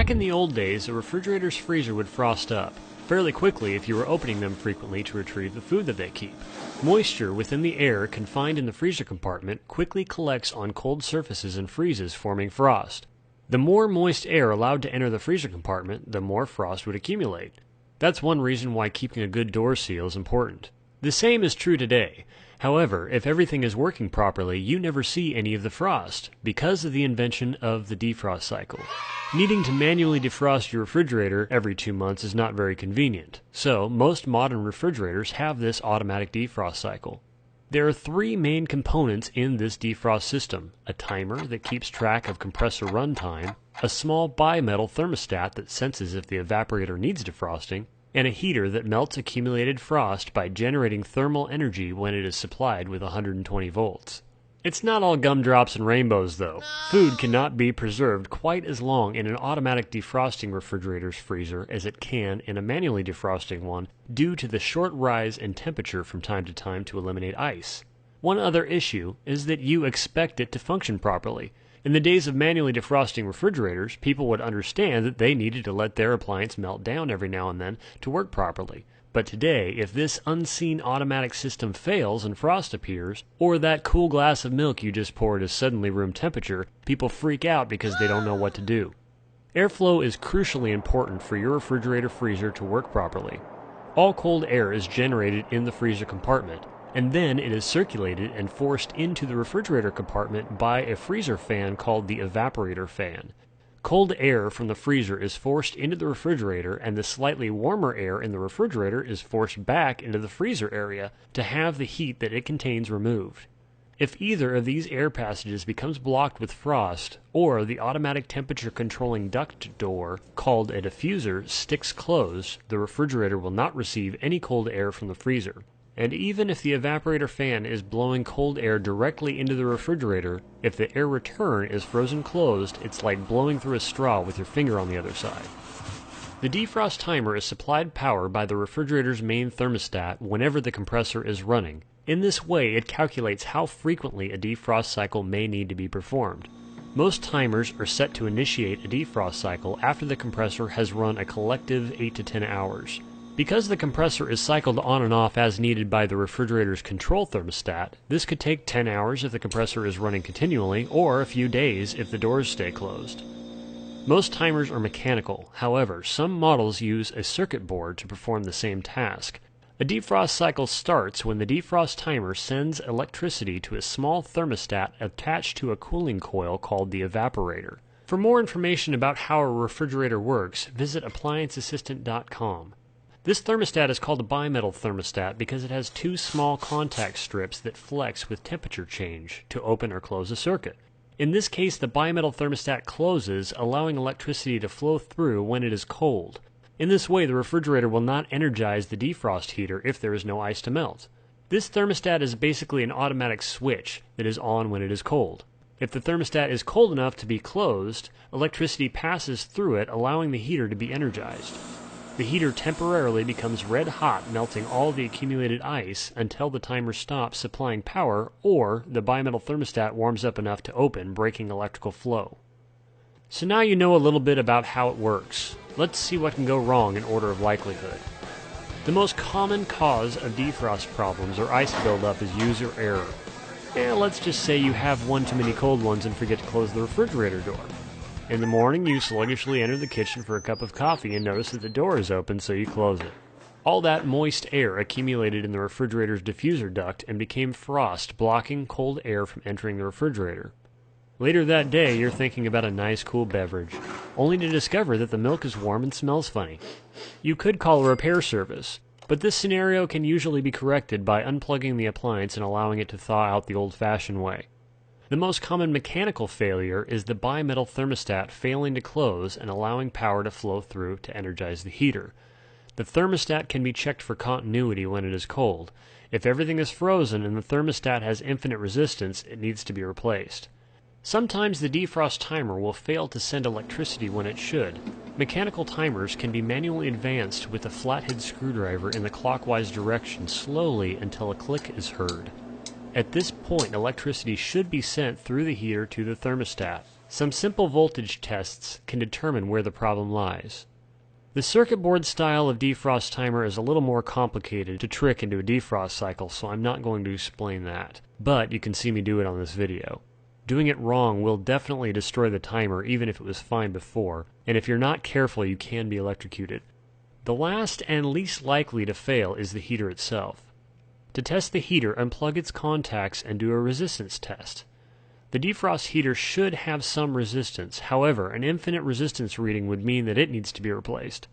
Back in the old days, a refrigerator's freezer would frost up fairly quickly if you were opening them frequently to retrieve the food that they keep. Moisture within the air confined in the freezer compartment quickly collects on cold surfaces and freezes, forming frost. The more moist air allowed to enter the freezer compartment, the more frost would accumulate. That's one reason why keeping a good door seal is important. The same is true today. However, if everything is working properly, you never see any of the frost, because of the invention of the defrost cycle. Needing to manually defrost your refrigerator every 2 months is not very convenient, so most modern refrigerators have this automatic defrost cycle. There are 3 main components in this defrost system: a timer that keeps track of compressor runtime, a small bimetal thermostat that senses if the evaporator needs defrosting, and a heater that melts accumulated frost by generating thermal energy when it is supplied with 120 volts. It's not all gumdrops and rainbows, though. Food cannot be preserved quite as long in an automatic defrosting refrigerator's freezer as it can in a manually defrosting one due to the short rise in temperature from time to time to eliminate ice. One other issue is that you expect it to function properly. In the days of manually defrosting refrigerators, people would understand that they needed to let their appliance melt down every now and then to work properly. But today, if this unseen automatic system fails and frost appears, or that cool glass of milk you just poured is suddenly room temperature, people freak out because they don't know what to do. Airflow is crucially important for your refrigerator freezer to work properly. All cold air is generated in the freezer compartment, and then it is circulated and forced into the refrigerator compartment by a freezer fan called the evaporator fan. Cold air from the freezer is forced into the refrigerator, and the slightly warmer air in the refrigerator is forced back into the freezer area to have the heat that it contains removed. If either of these air passages becomes blocked with frost, or the automatic temperature controlling duct door, called a diffuser, sticks closed, the refrigerator will not receive any cold air from the freezer. And even if the evaporator fan is blowing cold air directly into the refrigerator, if the air return is frozen closed, it's like blowing through a straw with your finger on the other side. The defrost timer is supplied power by the refrigerator's main thermostat whenever the compressor is running. In this way, it calculates how frequently a defrost cycle may need to be performed. Most timers are set to initiate a defrost cycle after the compressor has run a collective 8 to 10 hours. Because the compressor is cycled on and off as needed by the refrigerator's control thermostat, this could take 10 hours if the compressor is running continually, or a few days if the doors stay closed. Most timers are mechanical. However, some models use a circuit board to perform the same task. A defrost cycle starts when the defrost timer sends electricity to a small thermostat attached to a cooling coil called the evaporator. For more information about how a refrigerator works, visit applianceassistant.com. This thermostat is called a bimetal thermostat because it has 2 small contact strips that flex with temperature change to open or close a circuit. In this case, the bimetal thermostat closes, allowing electricity to flow through when it is cold. In this way, the refrigerator will not energize the defrost heater if there is no ice to melt. This thermostat is basically an automatic switch that is on when it is cold. If the thermostat is cold enough to be closed, electricity passes through it, allowing the heater to be energized. The heater temporarily becomes red hot, melting all the accumulated ice until the timer stops supplying power, or the bimetal thermostat warms up enough to open, breaking electrical flow. So now you know a little bit about how it works. Let's see what can go wrong in order of likelihood. The most common cause of defrost problems or ice buildup is user error. Let's just say you have one too many cold ones and forget to close the refrigerator door. In the morning, you sluggishly enter the kitchen for a cup of coffee and notice that the door is open, so you close it. All that moist air accumulated in the refrigerator's diffuser duct and became frost, blocking cold air from entering the refrigerator. Later that day, you're thinking about a nice cool beverage, only to discover that the milk is warm and smells funny. You could call a repair service, but this scenario can usually be corrected by unplugging the appliance and allowing it to thaw out the old-fashioned way. The most common mechanical failure is the bimetal thermostat failing to close and allowing power to flow through to energize the heater. The thermostat can be checked for continuity when it is cold. If everything is frozen and the thermostat has infinite resistance, it needs to be replaced. Sometimes the defrost timer will fail to send electricity when it should. Mechanical timers can be manually advanced with a flathead screwdriver in the clockwise direction slowly until a click is heard. At this point, electricity should be sent through the heater to the thermostat. Some simple voltage tests can determine where the problem lies. The circuit board style of defrost timer is a little more complicated to trick into a defrost cycle, so I'm not going to explain that. But you can see me do it on this video. Doing it wrong will definitely destroy the timer even if it was fine before, and if you're not careful you can be electrocuted. The last and least likely to fail is the heater itself. To test the heater, unplug its contacts and do a resistance test. The defrost heater should have some resistance, however, an infinite resistance reading would mean that it needs to be replaced.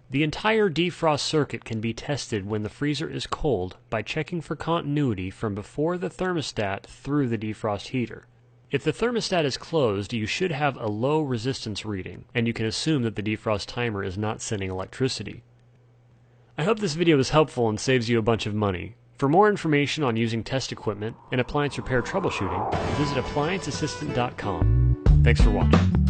The entire defrost circuit can be tested when the freezer is cold by checking for continuity from before the thermostat through the defrost heater. If the thermostat is closed, you should have a low resistance reading, and you can assume that the defrost timer is not sending electricity. I hope this video was helpful and saves you a bunch of money. For more information on using test equipment and appliance repair troubleshooting, visit applianceassistant.com. Thanks for watching.